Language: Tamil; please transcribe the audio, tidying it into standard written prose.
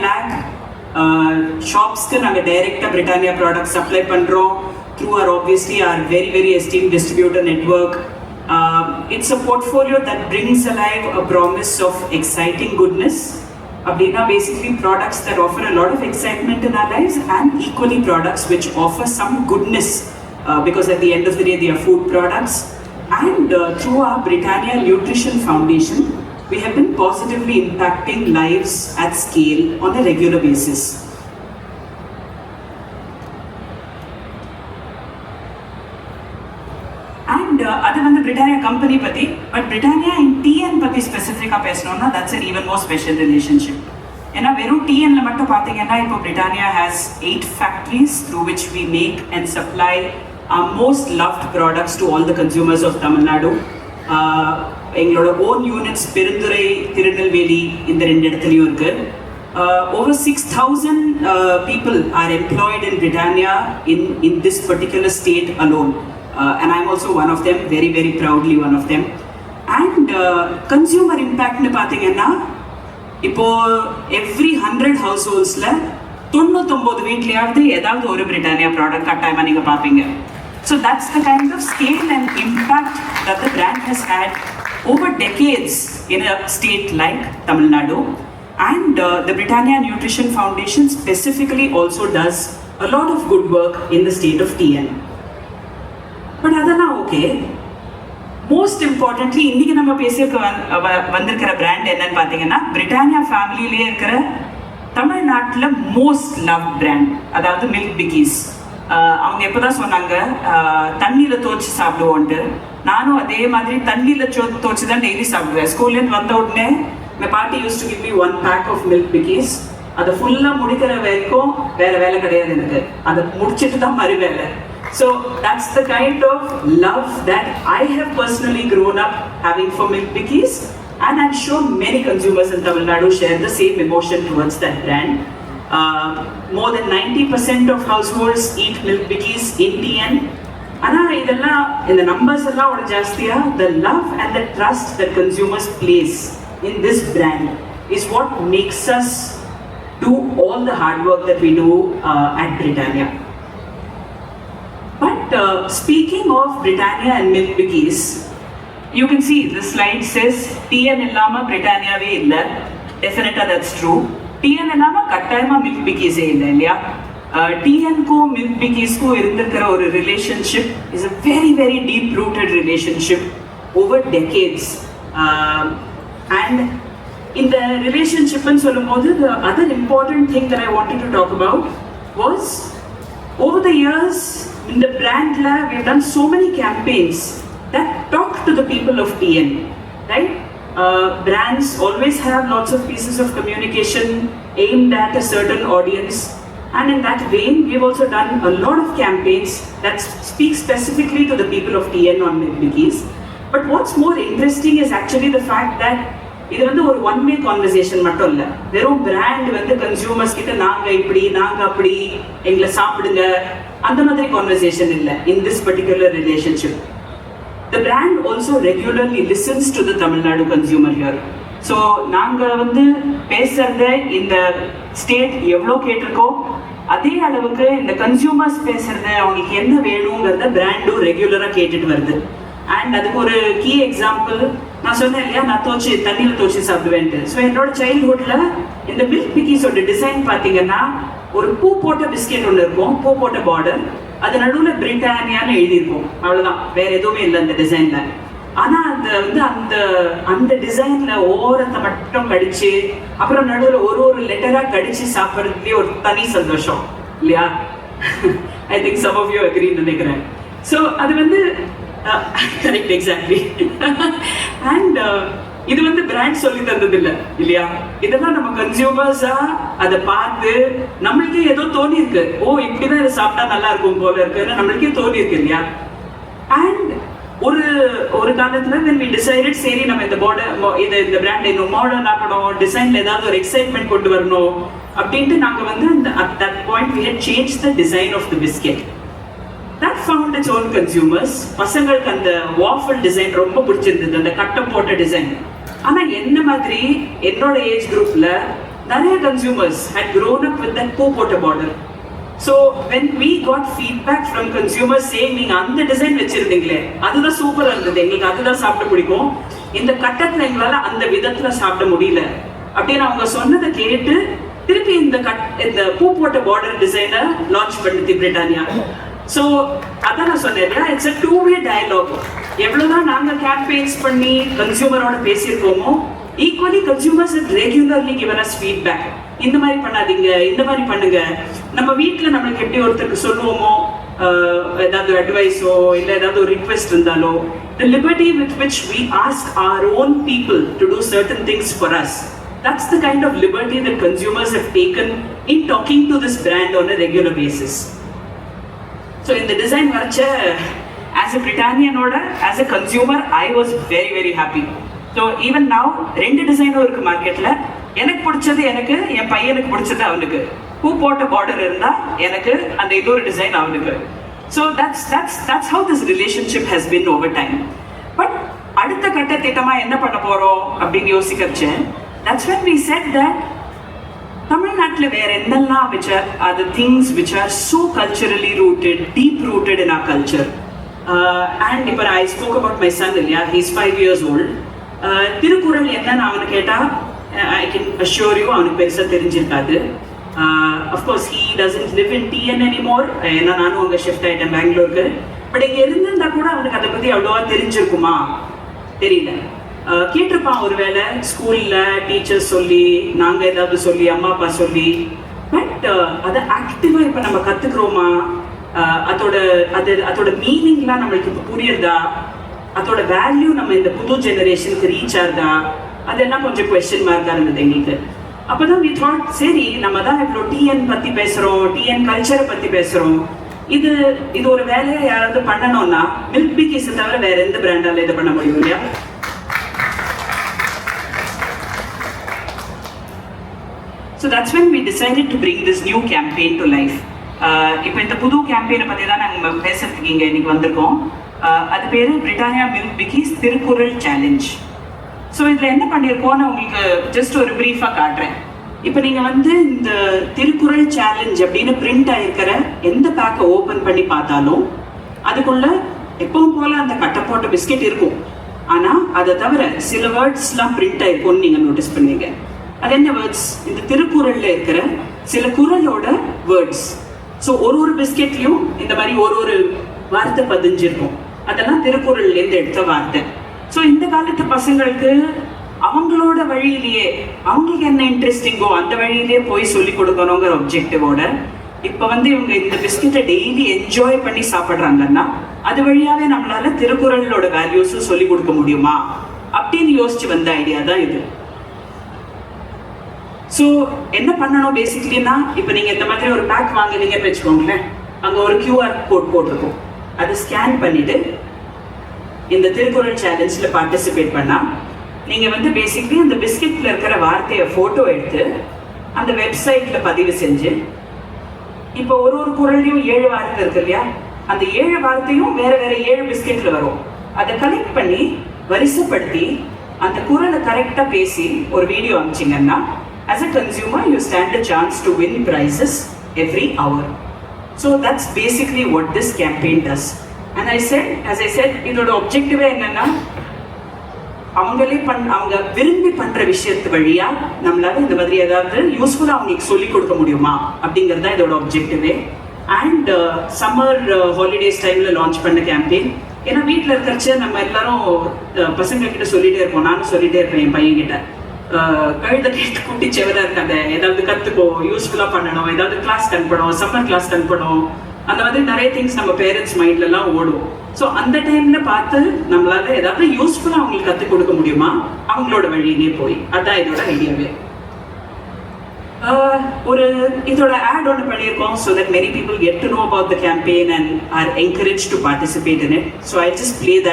lakh shops ku naanga direct Britannia products supply pandrom through our obviously our very esteemed distributor network. It's a portfolio that brings alive a promise of exciting goodness. Abdina basically products that offer a lot of excitement in our lives, and equally products which offer some goodness because at the end of the day they are food products. And through our Britannia Nutrition Foundation, we have been positively impacting lives at scale on a regular basis. அது வந்து பிரிட்டானியா கம்பெனி பற்றி, பட் பிரிட்டானியா இன் டிஎன் பற்றி ஸ்பெசிஃபிக்காக பேசணும்னா that's an even more special relationship. ஏன்னா வெறும் டிஎன்ல மட்டும் பார்த்தீங்கன்னா இப்போ Britannia has 8 factories through which we make and supply our most loved products to all the consumers of Tamil Nadu. எங்களோட ஓன் யூனிட்ஸ் பெருந்துறை, திருநெல்வேலி இந்த 2 இடத்துலையும் இருக்கு. Over 6,000 people are employed in Britannia in this particular state alone. And I'm also one of them, very proudly one of them. And consumer impact nu pathina ipo every 100 households la 99 veetliyavadhu edavadhu oru Britannia product kattayama neenga paapinga. So that's the kind of scale and impact that the brand has had over decades in a state like Tamil Nadu. And the Britannia Nutrition Foundation specifically also does a lot of good work in the state of TN. But அதெல்லாம் ஓகே. மோஸ்ட் இம்பார்ட்டன்ட்லி இன்றைக்கி நம்ம வந்திருக்கிற பிராண்ட் என்னன்னு பார்த்தீங்கன்னா பிரிட்டானியா ஃபேமிலியிலே இருக்கிற தமிழ்நாட்டில் மோஸ்ட் லவ் பிராண்ட், அதாவது மில்க் பிக்கீஸ். அவங்க எப்போ தான் சொன்னாங்க தண்ணியில் துவச்சி சாப்பிடுவோன்ட்டு. நானும் அதே மாதிரி தண்ணியில் துவச்சி தான் டெய்லி சாப்பிடுவேன். ஸ்கூல்லேருந்து வந்த உடனே மை பாட்டி use to give me 1 pack of milk Bikis. அதை ஃபுல்லாக முடிக்கிற வரைக்கும் வேறு வேலை கிடையாது எனக்கு, அதை முடிச்சுட்டு தான் மறு வேலை. So that's the kind of love that I have personally grown up having for milk bikis, and I'm sure many consumers in Tamil Nadu share the same emotion towards that brand. More than 90% of households eat milk bikis in TN. Ana idella in the numbers alla oda jastiya, the love and the trust that consumers place in this brand is what makes us do all the hard work that we do at Britannia. But speaking of Britannia and milk bikis, you can see the slide says TN illama Britannia ve illa. Definitely that's true. TN illama kattayama milk bikis e illa illaya. TN ko milk bikis ko irundhukra oru relationship is a very deep rooted relationship over decades. And in the relationship and solumbodhu, the other important thing that I wanted to talk about was over the years in the brand lab, we have done so many campaigns that talk to the people of TN, right? Brands always have lots of pieces of communication aimed at a certain audience, and in that vein, we have also done a lot of campaigns that speak specifically to the people of TN on milk bikis. But what's more interesting is actually the fact that இது வந்து ஒரு ஒன் வே கான்வர்சேஷன் மட்டும் இல்லை. வெறும் பிராண்ட் வந்து கன்சியூமர்ஸ் கிட்ட நாங்கள் இப்படி நாங்கள் அப்படி எங்களை சாப்பிடுங்க அந்த மாதிரி கான்வர்சேஷன் இல்லை. In this particular relationship the brand also regularly listens to the Tamil Nadu consumer here. So நாங்கள் வந்து பேசுறத இந்த ஸ்டேட் எவ்வளோ கேட்டிருக்கோம், அதே அளவுக்கு இந்த கன்சியூமர்ஸ் பேசுறத அவங்களுக்கு என்ன வேணுங்கிறத பிராண்டும் ரெகுலராக கேட்டுட்டு வருது. அண்ட் அதுக்கு ஒரு கீ எக்ஸாம்பிள் நான் சொன்னேன் இல்லையா, நான் தண்ணியில் துவச்சி சாப்பிடுவேன்ட்டு. ஸோ என்னோட சைல்ட்ஹுட்டில் இந்த மில்க் பிக்கீஸோட டிசைன் பார்த்தீங்கன்னா ஒரு பூ போட்ட பிஸ்கெட் ஒன்று இருக்கும், பூ போட்ட பார்டர், அது நடுவில் பிரிட்டானியான்னு எழுதியிருக்கும், அவ்வளோதான், வேற எதுவுமே இல்லை அந்த டிசைனில். ஆனால் அந்த வந்து அந்த அந்த டிசைனில் ஓரத்தை மட்டும் கடிச்சு அப்புறம் நடுவில் ஒரு லெட்டராக கடிச்சு சாப்பிட்றதுலேயே ஒரு தனி சந்தோஷம் இல்லையா? I think some of you அக்ரின்னு நினைக்கிறேன். ஸோ அது வந்து கரெக்ட், எக்ஸாக்ட்லி. அண்ட் இது வந்து பிராண்ட் சொல்லி தந்தது இல்லை இல்லையா, இதெல்லாம் நம்ம கன்சியூமர்ஸா அதை பார்த்து நம்மளுக்கே ஏதோ தோணி இருக்கு, ஓ இப்படிதான் இதை சாப்பிட்டா நல்லா இருக்கும் போல இருக்குன்னு நம்மளுக்கே தோணி இருக்கு இல்லையா. அண்ட் ஒரு காலத்துல when we decided சரி நம்ம இந்த பிராண்ட் இன்னும் மாடர்ன் ஆக்கணும், டிசைன்ல ஏதாவது ஒரு எக்ஸைட்மெண்ட் கொண்டு வரணும் அப்படின்ட்டு நாங்க வந்து at that point we had changed the design of the biscuit. That found its own consumers. பசங்களுக்கு அந்த வாஃபிள் டிசைன் ரொம்ப பிடிச்சிருந்தது, அந்த கட்டம் போட்ட டிசைன். ஆனா என்ன மாதிரி என்னோட ஏஜ் குரூப்ல நிறைய consumers had grown up with that பூ-போட்ட border. So when we got feedback from consumers saying நீங்க அந்த டிசைன் வச்சிருந்தீங்களே அதுதான் சூப்பரா இருந்தது, எங்களுக்கு அதுதான் சாப்பிட பிடிக்கும், இந்த கட்டத்துல எங்களால அந்த விதத்துல சாப்பிட முடியல அப்படின்னு அவங்க சொன்னதை கேட்டு திருப்பி இந்த பூ போட்ட பார்டர் டிசைனை லான்ச் பண்ணுது பிரிட்டானியா. ஸோ அதான் நான் சொன்னேன் இல்லையா, இட்ஸ் a two-way dialogue. எவ்வளவுதான் நாங்க கேம்பெயின்ஸ் பண்ணி கன்சியூமரோட பேசியிருக்கோமோ equally consumers regularly given us feedback. இந்த மாதிரி பண்ணாதீங்க, இந்த மாதிரி பண்ணுங்க. நம்ம வீட்டில் நம்மளுக்கு எப்படி ஒருத்தருக்கு சொல்லுவோமோ ஏதாவது அட்வைஸோ இல்லை ஏதாவது ஒரு ரிக்வெஸ்ட் இருந்தாலோ, the liberty with which we ask our own people to do certain things for us, that's the kind of liberty that consumers have taken in talking to this brand on a regular basis. So in the design varcha, as a Britannian-oda, as a consumer, I was very very happy. So even now ரெண்டு டிசைனும் இருக்கு மார்க்கெட்ல. எனக்கு பிடிச்சது எனக்கு, என் பையனுக்கு பிடிச்சது அவனுக்கு. பூ போட்ட பார்டர் இருந்தா எனக்கு அந்த இன்னொரு டிசைன் அவனுக்கு. So that's how this relationship has been over time. But அடுத்த கட்ட திட்டமா என்ன பண்ண போறோம் அப்படின்னு யோசிக்கிறேன். That's when we said that தமிழ்நாட்டில் வேற என்னெல்லாம் which are the things which are so culturally rooted, deep rooted in our culture. And இப்போ I spoke about my son இல்லையா, he's 5 years old. திருக்குறள் என்னன்னு அவனு கேட்டா I can assure you அவனுக்கு பெருசா தெரிஞ்சிருக்காது. Of course he doesn't live in TN anymore. ஏன்னா நானும் அங்கே ஷிஃப்ட் ஆயிட்டேன் பெங்களூருக்கு. பட் இங்கே இருந்திருந்தா கூட அவனுக்கு அதை பத்தி அவ்வளோவா தெரிஞ்சிருக்குமா தெரியல. கேட்டிருப்பான் ஒருவேளை ஸ்கூல்ல டீச்சர்ஸ் சொல்லி, நாங்க ஏதாவது சொல்லி, அம்மா அப்பா சொல்லி. பட் அதை ஆக்டிவா இப்ப நம்ம கத்துக்கிறோமா, அதோட மீனிங்லாம் நம்மளுக்கு இப்போ புரியுறதா, அதோட வேல்யூ நம்ம இந்த புது ஜெனரேஷனுக்கு ரீச் ஆகுதா, அதெல்லாம் கொஞ்சம் கொஸ்டின் மார்க்கா இருந்தது எங்களுக்கு. அப்பதான் we thought சரி நம்ம தான் இவ்வளோ டிஎன் பத்தி பேசுறோம், டிஎன் கல்ச்சரை பத்தி பேசுறோம், இது ஒரு வேலையை யாராவது பண்ணணும்னா மில்க் பிக்கிஸை தவிர வேற எந்த பிராண்டால இதை பண்ண முடியும் இல்லையா? So that's when we decided to bring this new campaign to life. இப்போ இந்த புது கேம்பெயினை பற்றி தான் நாங்கள் பேசுறதுக்கு இங்கே இன்னைக்கு வந்திருக்கோம். அது பேர் Britannia milk Bikis Thirukkural challenge. So இதில் என்ன பண்ணியிருக்கோம்னு உங்களுக்கு ஜஸ்ட் ஒரு ப்ரீஃபாக காட்டுறேன். இப்போ நீங்கள் வந்து இந்த திருக்குறள் சேலஞ்ச் அப்படின்னு பிரிண்ட் ஆகிருக்கிற எந்த பேக்கை ஓப்பன் பண்ணி பார்த்தாலும் அதுக்குள்ள எப்பவும் போல அந்த கட்டை போட்ட பிஸ்கெட் இருக்கும். ஆனால் அதை தவிர சில வேர்ட்ஸ்லாம் பிரிண்ட் ஆகிருக்கும்னு நீங்கள் நோட்டீஸ் பண்ணுவீங்க. அது என்ன வேர்ட்ஸ்? இந்த திருக்குறள்ல இருக்கிற சில குறளோட வேர்ட்ஸ். ஸோ ஒரு பிஸ்கெட்லையும் இந்த மாதிரி ஒரு வார்த்தை பதிஞ்சிருக்கும். அதெல்லாம் திருக்குறள்லேருந்து எடுத்த வார்த்தை. ஸோ இந்த காலத்து பசங்களுக்கு அவங்களோட வழியிலேயே, அவங்களுக்கு என்ன இன்ட்ரெஸ்டிங்கோ அந்த வழியிலேயே போய் சொல்லி கொடுக்கணுங்கிற ஒப்ஜெக்டிவோட இப்போ வந்து இவங்க இந்த பிஸ்கெட்டை டெய்லி என்ஜாய் பண்ணி சாப்பிட்றாங்கன்னா அது வழியாவே நம்மளால திருக்குறளோட வேல்யூஸும் சொல்லி கொடுக்க முடியுமா அப்படின்னு யோசிச்சு வந்த ஐடியா தான் இது. ஸோ என்ன பண்ணணும் பேசிக்கலின்னா, இப்போ நீங்கள் இந்த மாதிரி ஒரு பேக் வாங்குவீங்கன்னு வச்சுக்கோங்களேன், அங்கே ஒரு QR கோட் போட்டிருக்கும். அதை ஸ்கேன் பண்ணிட்டு இந்த திருக்குறள் சேலஞ்சில் பார்ட்டிசிபேட் பண்ணால் நீங்கள் வந்து பேசிக்கலி அந்த பிஸ்கெட்டில் இருக்கிற வார்த்தையை ஃபோட்டோ எடுத்து அந்த வெப்சைட்டில் பதிவு செஞ்சு, இப்போ ஒரு குறள்லையும் 7 வார்த்தை இருக்கு இல்லையா, அந்த 7 வார்த்தையும் வேற 7 பிஸ்கெட்டில் வரும். அதை கலெக்ட் பண்ணி வரிசைப்படுத்தி அந்த குறளை கரெக்டாக பேசி ஒரு video அனுப்பிச்சிங்கன்னா as a consumer you stand a chance to win prizes every hour. So that's basically what this campaign does. And as I said இதோட objective என்னன்னா, அவங்க விரும்பி பண்ற விஷயத்து வழியா நம்மளால இந்த மாதிரி ஏதாவது யூஸ்ஃபுல்லா அவங்களுக்கு சொல்லி கொடுக்க முடியுமா அப்படிங்கிறது தான் இதோட objective. அண்ட் சம்மர் ஹாலிடேஸ் டைம்ல லான்ச் பண்ண கேம்பெயின். ஏன்னா வீட்டில் இருக்கிறச்ச நம்ம எல்லாரும் பசங்க கிட்ட சொல்லிட்டே இருப்போம், நானும் சொல்லிட்டே இருப்பேன் என் பையன் கிட்ட, கழுத கேட்டு குட்டி செவரா இருக்காங்க, ஏதாவது கற்றுக்கோ, யூஸ்ஃபுல்லாக பண்ணணும், ஏதாவது கிளாஸ் அனுப்பணும், சம்மர் கிளாஸ் அனுப்பணும், அந்த மாதிரி நிறைய திங்ஸ் நம்ம பேரண்ட்ஸ் மைண்ட்லலாம் ஓடும். ஸோ அந்த டைமில் பார்த்து நம்மளால ஏதாவது யூஸ்ஃபுல்லாக அவங்களுக்கு கற்றுக் கொடுக்க முடியுமா அவங்களோட வழியிலே போய், அதுதான் இதோட ஐடியாவே. ஒரு இதோட ஆட் ஒன்று பண்ணியிருக்கோம், so that many people get to know about the campaign and are encourage to participate in it. So I just play that.